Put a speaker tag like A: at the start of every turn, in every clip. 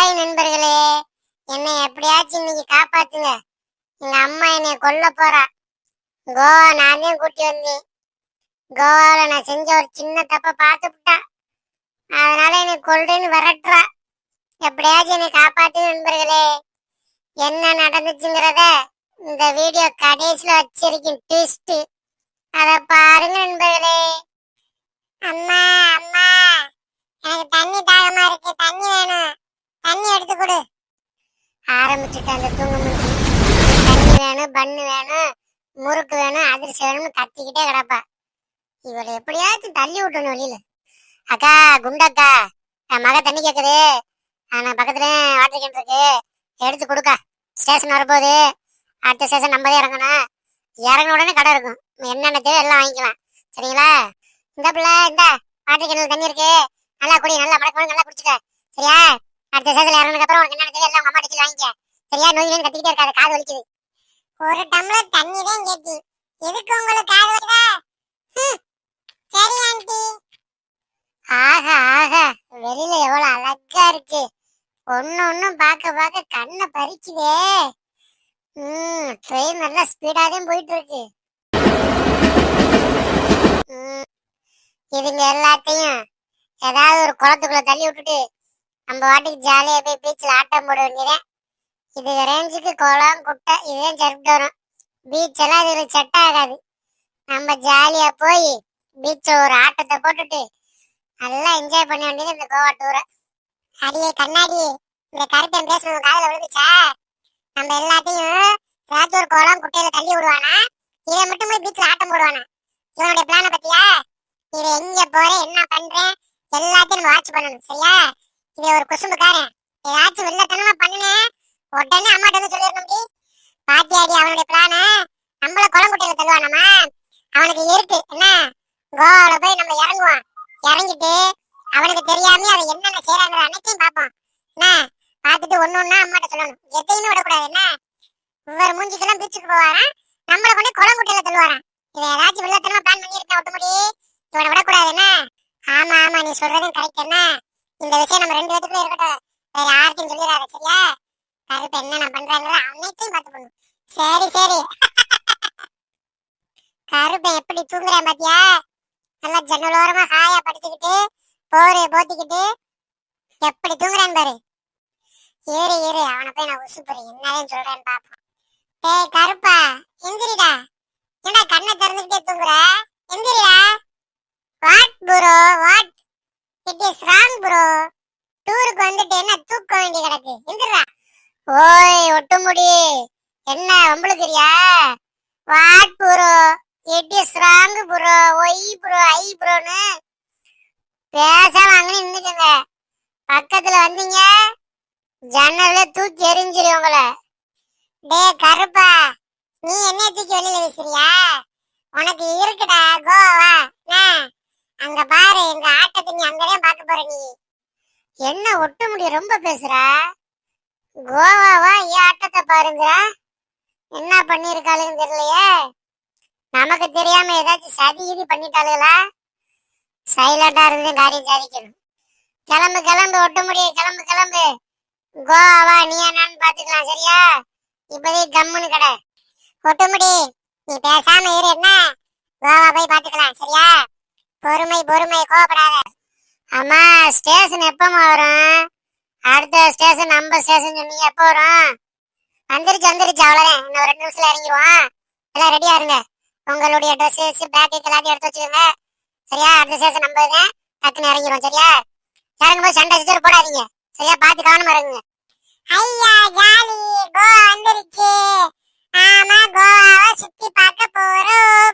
A: Hi நண்பர்களே, என்னை எப்படியாச்சும் இன்னைக்கு காப்பாத்துங்க. எங்க அம்மா என்னை கொல்ல போறா. கோவா நான் தான் கூட்டி வந்தேன். கோவால நான் செஞ்ச ஒரு சின்ன தப்ப பார்த்துட்டா, அதனால என்னை கொல்றேன்னு விரட்டுறா. எப்படியாச்சும் என்னை காப்பாத்து நண்பர்களே. என்ன நடந்துச்சுங்கிறத இந்த வீடியோ கடைசியில வச்சிருக்கேன் ட்விஸ்ட். அத பாருங்க நண்பர்களே. அம்மா அம்மா, எனக்கு தண்ணி தாகமா இருக்கு, தண்ணி வேணும், தண்ணி எடுத்து கொடு. ஆரம்பிச்சுட்டு அந்த தூங்க முடிச்சு தண்ணி வேணும், பண்ணு வேணும், முறுக்கு வேணும், அதிர்ச்சி வேணும்னு கத்திக்கிட்டே கிடப்பா. இவளை எப்படியாச்சும் தள்ளி விட்டணும் வெளியில. அக்கா, குண்டக்கா, என் மக தண்ணி கேக்குது, ஆனா பக்கத்துல வாட்டர் கேன் இருக்கு, எடுத்து கொடுக்கா. ஸ்டேஷன் வரப்போகுது, அடுத்த ஸ்டேஷன் நம்ம தான் இறங்கணும். இறங்கின உடனே கடை இருக்கும், என்னென்ன தேவை எல்லாம் வாங்கிக்கலாம். சரிங்களா? இந்த பிள்ளை, இந்த வாட்டர் கேன்ல தண்ணி இருக்கு, நல்லா குடி, நல்லா மடக்கு, நல்லா குடிச்சுக்க. சரியா? அடுத்த சேசல இறங்கினதுக்கு அப்புறம் உனக்கு என்ன தேவை எல்லாம் உங்க அம்மா கிட்ட வாங்கிக்க. சரியா? நோய் நோய் கத்திக்கிட்டே இருக்காது, காது வலிக்குது. ஒரு டம்ளர் தண்ணி தான் கேட்டி, எதுக்கு உங்களுக்கு காது வலிக்குதா? சரி ஆண்டி. ஆஹா ஆஹா, வெளியில எவ்வளவு அழகா இருக்கு. ஒன்னும் பார்க்க பார்க்க கண்ணை பறிக்குதே. ட்ரெயின் நல்லா ஸ்பீடாதான் போயிட்டு இருக்கு. இதுங்க எல்லாத்தையும் ஏதாவது ஒரு குளத்துக்குள்ள தள்ளி விட்டுட்டு நம்ம வாட்டுக்கு ஜாலியா போய் பீச்சில் ஆட்டம் போட வேண்டியதேன். இது ரேஞ்சுக்கு குளம் குட்டை இதுதான் சரிட்டு வரும். பீச் எல்லாம் இதுல செட் ஆகாது. நம்ம ஜாலியா போய் பீச்சில் ஒரு ஆட்டத்தை போட்டுட்டு நல்லா என்ஜாய் பண்ண வேண்டியது இந்த கோவா டூரை. அடியே கண்ணாடி, இந்த கருப்பன் பேசுறது காதுல விழுந்துச்சா? நம்ம எல்லாத்தையும் ஏதாச்சும் ஒரு குளம் குட்டையில தள்ளி விடுவானா, இதை மட்டும் போய் பீச்சில் ஆட்டம் போடுவானா? இவனுடைய பிளான பத்தியா? இதை எங்க போறேன், என்ன பண்றேன், எல்லாத்தையும் நம்ம வாட்ச் பண்ணணும். சரியா? இது ஒரு குசும்புக்காரன், ஏதாச்சும் வெள்ளத்தனமா பண்ணுனேன் உடனே அம்மாட்ட வந்து சொல்லிடணும். பாத்தியாடி அவனுடைய பிளான? நம்மள குளங்குட்டையில தள்ளுவானமா? அவனுக்கு இருக்கு என்ன, கோவால போய் நம்ம இறங்குவான். இறங்கிட்டு அவனுக்கு தெரியாம அவன் என்னென்ன செய்யறாங்கிற அன்னைக்கும் பார்ப்போம். என்ன பார்த்துட்டு ஒன்னொன்னா அம்மாட்ட சொல்லணும், எதையுமே விடக்கூடாது. என்ன இவர் மூஞ்சிக்கெல்லாம் பீச்சுக்கு போவாராம், நம்மள கொண்டு குளங்குட்டையில தள்ளுவாராம். இதை ஏதாச்சும் வெள்ளத்தனமா பிளான் பண்ணியிருக்கேன் ஒட்டுமுடி, இவனை விடக்கூடாது. என்ன? ஆமா ஆமா, நீ சொல்றதும் கரெக்ட். என்ன இந்த விஷயம் நம்ம ரெண்டு பேத்துக்குள்ள இருக்கட்டும், வேற யாருக்கும் சொல்லிடாத. சரியா? கருப்பு என்ன நான் பண்றாங்க அன்னைக்கும் பார்த்து பண்ணும். சரி சரி. கருப்பை எப்படி தூங்குறேன் பாத்தியா? நல்லா ஜன்னலோரமா ஹாயா படுத்துக்கிட்டு போரு போத்திக்கிட்டு எப்படி தூங்குறேன் பாரு. ஏறு ஏறு, அவனை போய் நான் உசுப்புறேன், என்னன்னு சொல்றேன்னு பாப்போம். டேய் கருப்பா, எந்திரிடா. ஏண்டா கண்ணை திறந்துக்கிட்டே தூங்குற? எந்திரிடா. What bro, what? It is wrong bro. டூருக்கு வந்துட்டு என்ன தூக்க வேண்டி கிடக்கு? எந்திரா. ஓய் ஒட்டுமுடி, என்ன வம்பளுக்குறியா? What bro, it is wrong bro, why bro, I ப்ரோன்னு பேசாம அங்கே நின்னுக்குங்க. பக்கத்துல வந்தீங்க ஜன்னல்ல தூக்கி எரிஞ்சிரு உங்களை. டே கருப்பா, நீ என்ன தூக்கி வெளியில வீசுறியா? உனக்கு இருக்குடா கோவா. அங்க பாரு, எங்க ஆட்டத்தை நீ அங்கதான் பார்க்க போற. நீ என்ன ஒட்டு முடி ரொம்ப பேசுறா? கோவாவா ஏன் ஆட்டத்தை பாருங்க. என்ன பண்ணிருக்காளுன்னு தெரியலையே. நமக்கு தெரியாம ஏதாச்சும் சதி இது பண்ணிட்டாளுங்களா? சைலண்டா இருந்து காரியம் சாதிக்கணும். கிளம்பு கிளம்பு ஒட்டு முடி, கிளம்பு கிளம்பு. கோவாவா நீ என்னன்னு பாத்துக்கலாம். சரியா? இப்பதே கம்முன்னு கடை. ஒட்டு முடி, நீ பேசாம இரு. என்ன கோவா போய் பாத்துக்கலாம். சரியா? பொறுமை பொறுமை, கோவப்படாத. அம்மா, ஸ்டேஷன் எப்பமா வரும்? அடுத்த ஸ்டேஷன் நம்ம ஸ்டேஷன் சொன்னீங்க, எப்போ வரும்? வந்துருச்சு வந்துருச்சு, அவ்வளவுதான். இன்னும் 2 நிமிஷத்துல இறங்கிடுவோம். எல்லாம் ரெடியா இருங்க. உங்களுடைய ட்ரெஸ் பேக் எல்லாத்தையும் எடுத்து வச்சுக்கோங்க. சரியா? அடுத்த ஸ்டேஷன் நம்ம தான், டக்குன்னு இறங்கிடுவோம். சரியா? இறங்கும்போது சண்டை சிச்சர் போடாதீங்க. சரியா? பார்த்து கவனமா இருங்க. ஐயா ஜாலி, கோவா வந்துருச்சு. ஆமா, கோவாவை சுத்தி பார்க்க போறோம்.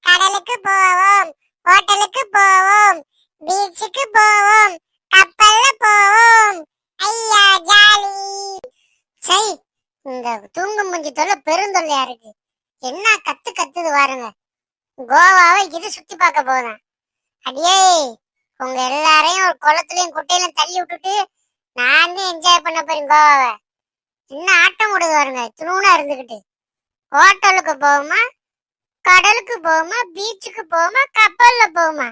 A: கடலுக்கு போவோம், ஹோட்டலுக்கு போவோம், பீச்சுக்கு போவோம், கப்பல்ல போவோம். ஐயா ஜாலி. சரி, இந்த தூங்கு மூஞ்சி தொல்லை பெருந்தொல்லையா இருக்கு. என்ன கத்து கத்துது பாருங்க. கோவாவை இது சுத்தி பார்க்க போதான். அடியே, உங்க எல்லாரையும் ஒரு குளத்துலயும் குட்டையிலும் தள்ளி விட்டுட்டு நான் தான் என்ஜாய் பண்ண போறேன் கோவாவை. என்ன ஆட்டம் விடுது பாருங்க, துணூனா இருந்துகிட்டு. ஹோட்டலுக்கு போகுமா, கடலுக்கு போகுமா, பீச்சுக்கு போகுமா, கப்பல்ல போகுமா?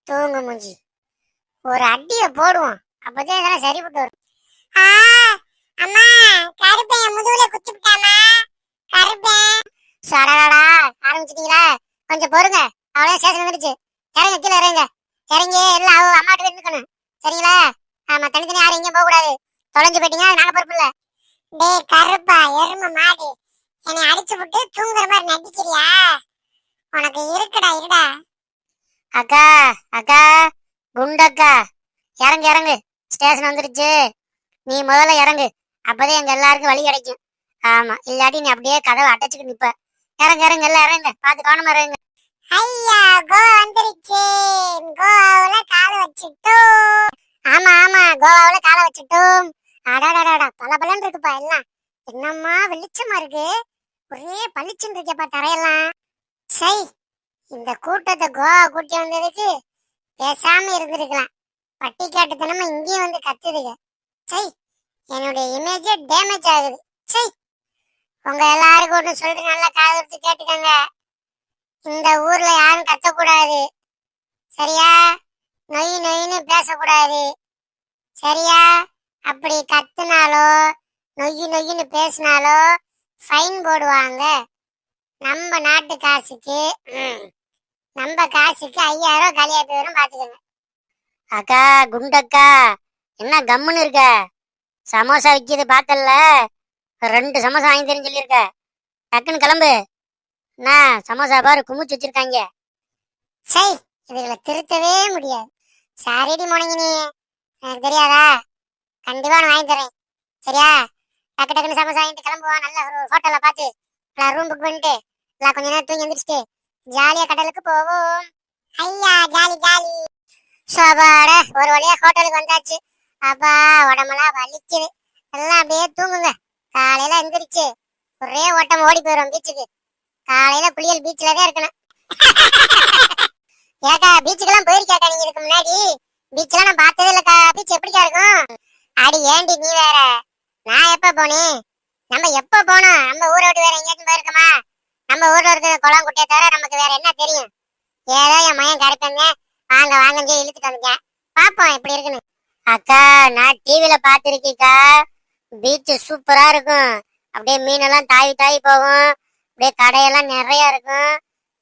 A: தூங்கு மூஞ்சி, ஒரு அடிய போடுவோம், அப்பதான் இதெல்லாம் சரிப்பட்டு வரும். கருப்பைய முதுகுல குத்தி விட்டாமா கருப்பேன். சடடா ஆரம்பிச்சிட்டீங்களா? கொஞ்சம் பொறுங்க, அவ்வளவு ஸ்டேஷன் வந்துருச்சு. இறங்க, கீழே இறங்க. இறங்கி எல்லாம் அவ அம்மாட்ட இருக்கணும், சரிங்களா? ஆமா, தனித்தனி யாரும் எங்கேயும் போக கூடாது. தொலைஞ்சு போயிட்டீங்க, நாங்க பொறுப்பு இல்ல. டேய் கருப்பா எரும மாடு, என்னை அடிச்சு விட்டு தூங்குற மாதிரி நடிக்கிறியா? உனக்கு இருக்குடா இருடா. அக்கா அக்கா குண்டக்கா, இறங்கு இறங்கு, ஸ்டேஷன் வந்துருச்சு. நீ முதல்ல இறங்கு, அப்பதான் எங்க எல்லாருக்கும் வழி கிடைக்கும். ஆமா, இல்லாட்டி நீ அப்படியே கதவை அடைச்சுட்டு நிப்ப. இறங்க இறங்க, எல்லாம் இறங்க, பார்த்து கவனமா இறங்க. ஐயா கோவா வந்துருச்சு, கோவாவுல கால வச்சுட்டோம். ஆமா ஆமா, கோவாவுல கால வச்சுட்டோம். அடாடாடா, பல பலன்னு இருக்குப்பா எல்லாம். என்னம்மா வெளிச்சமா இருக்கு, ஒரே பளிச்சுன்னு இருக்கேப்பா தரையெல்லாம். சை, இந்த கூட்டத்தை கோவா கூட்டி வந்ததுக்கு பேசாம இருந்திருக்கலாம். பட்டிக்காட்டுத்தனமா இங்கேயும் வந்து கத்துதுங்க. சை, என்னுடைய இமேஜே டேமேஜ் ஆகுது. சை, உங்க எல்லாருக்கும் ஒண்ணு சொல்லிட்டு நல்லா காது எடுத்து கேட்டுக்கங்க. இந்த ஊர்ல யாரும் கத்தக்கூடாது, சரியா? நொய் நொயின்னு பேசக்கூடாது, சரியா? அப்படி கத்துனாலோ நொய்யு நொய்யுன்னு பேசினாலோ ஃபைன் போடுவாங்க. நம்ம நாட்டு காசுக்கு நம்ம காசுக்கு 5000 காலியா போயிடும், பாத்துக்கோங்க. அக்கா குண்டக்கா, என்ன கம்முன்னு இருக்க? சமோசா விற்கிது பார்த்தல, 2 சமோசா வாங்கி தரேன்னு சொல்லியிருக்க. டக்குன்னு கிளம்பு. என்ன சமோசா பாரு, குமிச்சு வச்சிருக்காங்க. சை, இதுகளை திருத்தவே முடியாது. சாரிடி முடங்கினி, எனக்கு தெரியாதா? கண்டிப்பா நான் வாங்கி தரேன், சரியா? டக்கு டக்குன்னு சமோசா வாங்கிட்டு கிளம்புவான். நல்ல ஒரு ஹோட்டல்ல பார்த்து ரூம் புக் பண்ணிட்டு எல்லாம் கொஞ்ச நேரம் தூங்கி எந்திரிச்சிட்டு ஜாலியா கடலுக்கு போவோம். ஐயா ஜாலி ஜாலி. சோபாட ஒரு வழியா ஹோட்டலுக்கு வந்தாச்சு. அப்பா உடம்பெல்லாம் வலிக்குது. எல்லாம் அப்படியே தூங்குங்க. காலையில எந்திரிச்சு ஒரே ஓட்டம் ஓடி போயிடும் பீச்சுக்கு. காலையில புளியல் பீச்ல தான் இருக்கணும். ஏக்கா பீச்சுக்கெல்லாம் போயிருக்காக்கா நீங்க இதுக்கு முன்னாடி? பீச்லாம் நான் பார்த்ததே இல்லக்கா. பீச் எப்படிக்கா இருக்கும்? அடி ஏண்டி நீ வேற, நான் எப்ப போனேன்? நம்ம எப்ப போனோம்? நம்ம ஊரை விட்டு வேற எங்கேயாச்சும் போயிருக்கோமா? நம்ம ஊர்ல இருக்கிற குளம் குட்டையை தவிர நமக்கு வேற என்ன தெரியும்? ஏதோ என் மயம் கரைப்பங்க, வாங்க வாங்க இழுத்துட்டு வந்துட்டேன். பாப்போம் எப்படி இருக்குன்னு. அக்கா நான் டிவில பாத்திருக்கீக்கா, பீச் சூப்பரா இருக்கும். அப்படியே மீனெல்லாம் தாவி தாவி போகும். அப்படியே கடையெல்லாம் நிறைய இருக்கும்,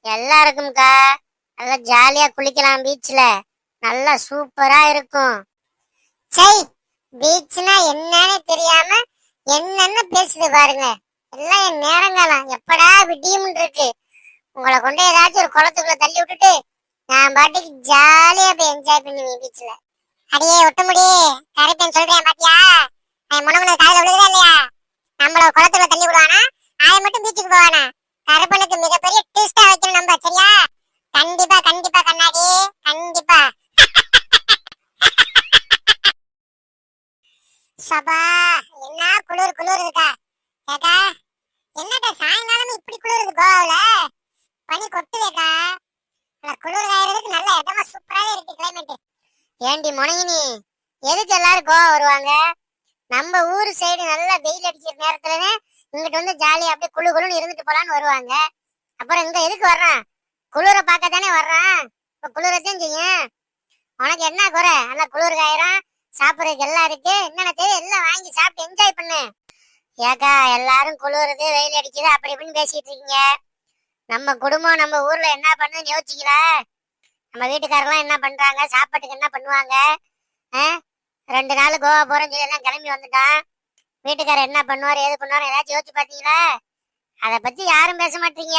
A: எல்லாம் இருக்கும்க்கா. நல்லா ஜாலியா குளிக்கலாம் பீச்ல, நல்லா சூப்பரா இருக்கும். சை, பீச்னா என்னன்னு தெரியாம என்னென்ன பேசுது பாருங்க. எல்லாம் என் நேரங்காலம் எப்படா விடியும் இருக்கு. உங்களை கொண்டு ஏதாச்சும் ஒரு குளத்துக்குள்ள தள்ளி விட்டுட்டு நான் பாட்டுக்கு ஜாலியா போய் என்ஜாய் பண்ணுவேன் பீச்ல. அடியே ஒட்ட முடி கரெக்டான்னு சொல்றேன் பாத்தியா? முனமுன காலையில விழுதா இல்லையா? நம்மள குளத்துக்குள்ள தள்ளி விடுவானா, ஆய மட்டும் பீச்சுக்கு போவானா? கருப்பனுக்கு மிகப்பெரிய டேஸ்டா வைக்கணும் நம்ம, சரியா? கண்டிப்பா கண்டிப்பா கண்ணாடி, கண்டிப்பா. சபா என்ன குளிர் குளிர் இருக்கா ஏக்கா? என்னக்கா சாயங்காலம் இப்படி குளிருது கோவாவுல? பனி கொட்டுதேக்கா. குளிர் காயறதுக்கு நல்ல இடமா சூப்பராவே இருக்கு கிளைமேட். ஏண்டி முனையினி, எதுக்கு எல்லாரும் கோவா வருவாங்க? நம்ம ஊர் சைடு நல்லா வெயில் அடிக்கிற நேரத்துல இங்கிட்டு வந்து ஜாலியா அப்படியே குழு குழுன்னு இருந்துட்டு போலான்னு வருவாங்க. அப்புறம் இங்க எதுக்கு வர்றான்? குளிரை பார்க்க தானே வர்றான். இப்ப குளிரத்தையும் செய்யும். உனக்கு என்ன குறை? நல்லா குளிர் காயிரம், சாப்பிட்றதுக்கு எல்லாம் இருக்கு. என்னென்ன தேவை எல்லாம் வாங்கி சாப்பிட்டு என்ஜாய் பண்ணு. ஏக்கா எல்லாரும் குளிருது வெயில் அடிக்குது அப்படி இப்படின்னு பேசிட்டு இருக்கீங்க. நம்ம குடும்பம் நம்ம ஊர்ல என்ன பண்ணுன்னு யோசிச்சிங்களா? நம்ம வீட்டுக்காரெல்லாம் என்ன பண்றாங்க, சாப்பாட்டுக்கு என்ன பண்ணுவாங்க? 2 நாள் கோவா போறேன்னு சொல்லி எல்லாம் கிளம்பி வந்துட்டான். வீட்டுக்காரர் என்ன பண்ணுவாரு ஏது பண்ணுவாரு ஏதாச்சும் யோசிச்சு பாத்தீங்களா? அதை பத்தி யாரும் பேச மாட்டீங்க.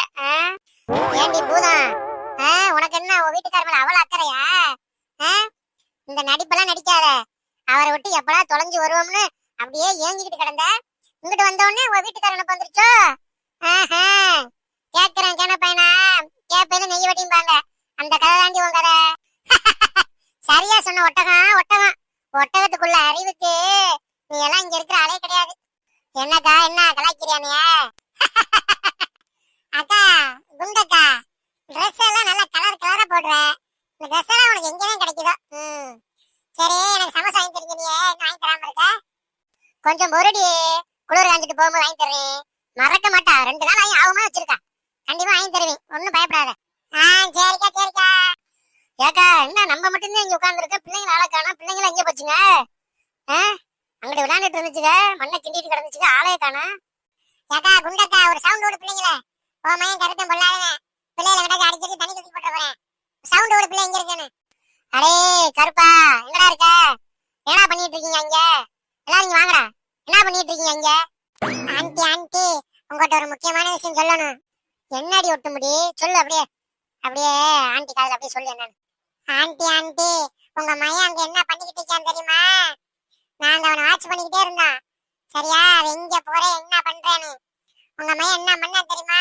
A: ஏண்டி பூதம், உனக்கு என்ன உன் வீட்டுக்கார மேல அவ்வளவு அக்கறையா? இந்த நடிப்பெல்லாம் நடிக்காத. அவரை விட்டு எப்படா தொலைஞ்சு வருவோம்னு அப்படியே ஏங்கிக்கிட்டு கிடந்த. இங்கிட்டு வந்த உடனே உன் வீட்டுக்காரனுக்கு வந்துருச்சோ? கேக்குறேன் கேன பையனா, கேப்பையில நெய் வட்டிம்பாங்க. அந்த கதை தாண்டி உன் கதை. சரியா சொன்ன ஒட்டகம் ஒட்டகம். ஒட்டகத்துக்குள்ள அறிவுக்கு நீ எல்லாம் இங்க இருக்கிற ஆளே கிடையாது. என்னக்கா என்ன கலாய்க்கிறியானிய? அக்கா குண்டக்கா, ட்ரெஸ் எல்லாம் நல்லா கலர் கலரா போடுற. இந்த ட்ரெஸ் எல்லாம் உனக்கு எங்கதான் கிடைக்குதோ? சரி, எனக்கு சமோசா வாங்கி தரீங்க, நீ வாங்கி தராம இருக்க? கொஞ்சம் பொருடி, குளிர் காஞ்சிட்டு போகும்போது வாங்கி தர்றேன். மறக்க மாட்டா. 2 நாள் ஆகி ஆகுமா வச்சிருக்கா. கண்டிப்பா வாங்கி தருவேன், ஒன்னும் பயப்படாத. சரிக்கா சரிக்கா. ஏக்கா என்ன நம்ம மட்டும்தான் இங்க உட்கார்ந்து இருக்க? பிள்ளைங்க ஆளக்கானா? பிள்ளைங்களா எங்க போச்சுங்க?
B: அங்கிட்டு விளையாண்டுட்டு இருந்துச்சுங்க, மண்ணை கிண்டிட்டு கிடந்துச்சுங்க, ஆளையே காணா.
A: ஏக்கா குண்டக்கா ஒரு சவுண்ட் ஓடு பிள்ளைங்களே. ஓ மையன் கருப்பன் பொல்லாதவன். பிள்ளைகளை கிட்ட அடிச்சிட்டு தண்ணி தூக்கி போட்டு போறேன். சவுண்ட் ஓடு பிள்ளை எங்க இருக்குன்னு.
B: அடே கருப்பா, எங்கடா இருக்க? என்ன பண்ணிட்டு இருக்கீங்க அங்க? எல்லாரும் இங்க வாங்கடா. என்ன பண்ணிட்டு இருக்கீங்க அங்க?
A: ஆண்டி ஆண்டி உங்ககிட்ட ஒரு முக்கியமான விஷயம் சொல்லணும்.
B: என்னடி ஒட்டு முடி, சொல்லு. அப்படியே
A: அப்படியே ஆண்டி காதுல அப்படியே சொல்லு என்னன்னு. ஆண்டி ஆண்டி உங்க மையன் அங்க என்ன பண்ணிக்கிட்டு இருக்கான்னு தெரியுமா? நாங்க அவனை வாட்ச் பண்ணிக்கிட்டே இருந்தோம். சரியா, அவன் எங்க போறேன் என்ன பண்றேன்னு. உங்க மையன் என்ன பண்ணா தெரியுமா?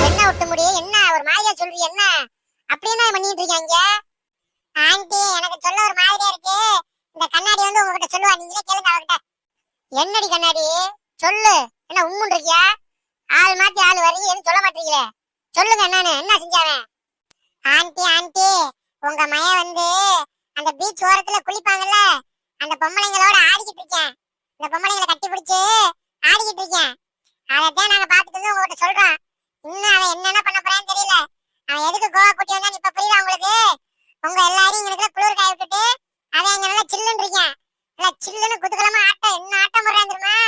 B: என்ன ஒட்டு முடி, என்ன ஒரு மாதிரியா சொல்றீங்க? என்ன அப்படி என்ன பண்ணிட்டு இருக்கீங்க?
A: ஆண்டி எனக்கு சொல்ல ஒரு மாதிரியா இருக்கு. இந்த கண்ணாடி வந்து உங்ககிட்ட சொல்லுவா, நீங்களே கேளுங்க அவகிட்ட.
B: என்னடி கண்ணாடி, சொல்லு. என்ன உம்முன்னு இருக்கியா? ஆள் மாத்தி ஆள் வரீங்க, எதுவும் சொல்ல மாட்டீங்களே. சொல்லுங்க என்னன்னு, என்ன செஞ்சாவன்?
A: ஆண்டி ஆண்டி உங்க மையன் வந்து அந்த பீச் ஓரத்துல குளிப்பாங்கல்ல, அந்த பொம்பளைங்களோட ஆடிக்கிட்டு இருக்கேன். இந்த பொம்பளைங்களை கட்டி பிடிச்சு ஆடிக்கிட்டு இருக்கேன். அதைத்தான் நாங்க பாத்துட்டு வந்து உங்ககிட்ட சொல்றோம். இன்னும் அவன் என்னென்ன பண்ண போறான்னு தெரியல. அவன் எதுக்கு கோவா கூட்டி வந்தான்னு இப்ப புரியுதா உங்களுக்கு? உங்க எல்லாரையும் இங்க குளிர் காய விட்டுட்டு அவன் அங்க நல்லா சில்லுன்னு இருக்கேன். நல்லா சில்லுன்னு குதுகலமா ஆட்டம், என்ன ஆட்டம் போடுறான் தெரியுமா?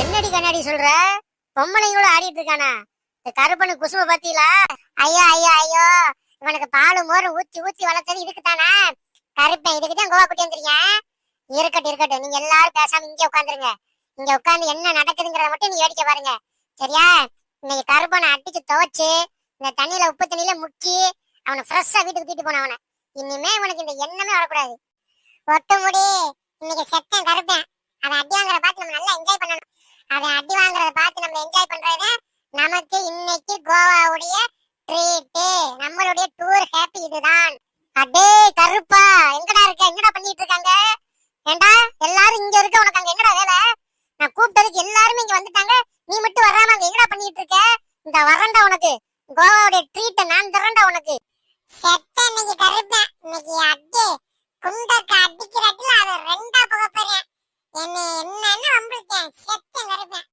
B: என்னடி கண்ணாடி சொல்ற? பொம்பளைங்களோட ஆடிட்டு இருக்கானா? இந்த கருப்பனு குசும பாத்தீங்களா?
A: ஐயோ ஐயோ ஐயோ, இவனுக்கு பாலு மோரு ஊத்தி ஊத்தி வளர்த்தது இதுக்குதானா? கருப்பேன் இதுக்குதான் கோவா கூட்டி வந்திருக்கேன். இருக்கட்டும் இருக்கட்டும், நீங்க எல்லாரும் பேசாம இங்க உட்காந்துருங்க. இங்க உட்காந்து என்ன நடக்குதுங்கிறத மட்டும் நீ வேடிக்கை பாருங்க. சரியா? இன்னைக்கு கருப்பனை அடிச்சு துவைச்சு இந்த தண்ணியில உப்பு தண்ணியில முக்கி அவனை ஃப்ரெஷ்ஷா வீட்டுக்கு தூக்கிட்டு போன அவனை. இனிமே உனக்கு இந்த எண்ணமே வரக்கூடாது. ஒட்டு முடி இன்னைக்கு செத்தேன் கருப்பேன். அவன் அடி வாங்குறத பார்த்து நம்ம நல்லா என்ஜாய் பண்ணணும். அவன் அடி வாங்குறத பார்த்து நம்ம என்ஜாய் பண்றது நமக்கு இன்னைக்கு கோவாவுடைய ட்ரீட். நம்மளுடைய டூர் ஹாப்பி இதுதான்.
B: அடே கருப்பா, எங்கடா இருக்க? என்னடா பண்ணிட்டு இருக்காங்க? ஏண்டா எல்லாரும் இங்க இருக்க, உனக்கு அங்க என்னடா வேலை? நான் கூப்பிட்டதுக்கு எல்லாருமே இங்க வந்துட்டாங்க, நீ மட்டும் வராம அங்க என்னடா பண்ணிட்டு இருக்க? இந்த வரண்டா உனக்கு கோவாவுடைய ட்ரீட்டை நான் தரேன்டா உனக்கு.
A: செத்த இன்னைக்கு கருப்பேன். இன்னைக்கு அடி குண்டக்க அடிக்கிறதுல அவன் ரெண்டா போக போறேன். என்னன்னு வம்பிருக்கேன். செத்தேன் கருப்பேன்.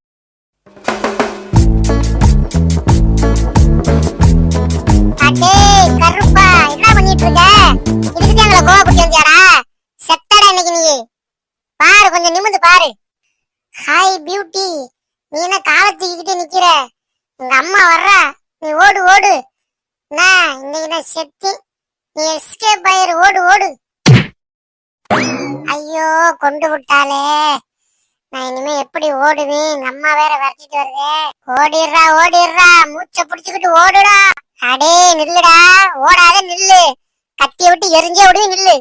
B: அடே கருப்பா, என்ன பண்ணிட்டு இருக்க? இதுக்கு எங்களை கோவா கூட்டி வந்தியாடா? செத்தடா இன்னைக்கு நீ. பாரு, கொஞ்சம் நிமிந்து பாரு.
A: ஹாய் பியூட்டி, நீ என்ன காலை தூக்கிக்கிட்டு நிக்கிற? எங்க அம்மா வர்றா, நீ ஓடு ஓடு. இன்னைக்கு நான் செத்தி, நீ எஸ்கேப் ஆயிரு, ஓடு ஓடு. ஐயோ கொண்டு விட்டாலே, நான் இனிமே எப்படி ஓடுவேன்? எங்க அம்மா வேற விரட்டிட்டு வருது. ஓடிடுறா ஓடிடுறா, மூச்சை புடிச்சுக்கிட்டு ஓடுடா. அடே நில்லுடா, ஓடாத நில்லு. கத்திய விட்டு எரிஞ்சே விடுவே நில்லு.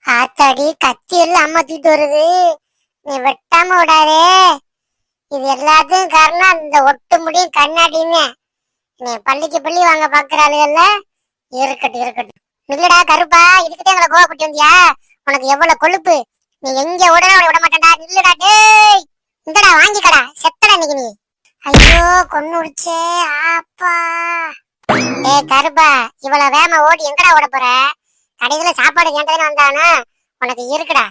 A: ஆத்தாடி கத்தி எல்லாம் அம்மா தூக்கிட்டு வருது. நீ வெட்டாம விடாதே. இது எல்லாத்தையும் காரணம் இந்த ஒட்டு முடியும் கண்ணாடின்னு. நீ பள்ளிக்கு பள்ளி வாங்க பாக்குறாளுகள்ல. இருக்கட்டும் இருக்கட்டும், நில்லுடா கருப்பா. இதுக்கிட்டே எங்களை கோவா கூட்டி வந்தியா? உனக்கு எவ்வளவு கொழுப்பு. நீ எங்க ஓடனா அவளை விட மாட்டேன்டா. நில்லுடா டேய். இந்தடா வாங்கிக்கடா, செத்தடா இன்னைக்கு நீ. ஐயோ கொன்னுடுச்சே ஆப்பா. ஏ கருப்பா, இவ்வளவு வேகமா ஓடி எங்கடா ஓட போற? கடைசியில சாப்பாடு கேட்டதுன்னு வந்தானு உனக்கு இருக்குடா.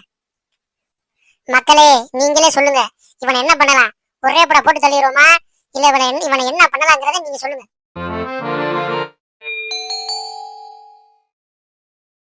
A: மக்களே நீங்களே சொல்லுங்க, இவனை என்ன பண்ணலாம்? ஒரே படம் போட்டு தள்ளிடுவோமா, இல்ல இவனை என்ன பண்ணலாங்கிறத நீங்க சொல்லுங்க.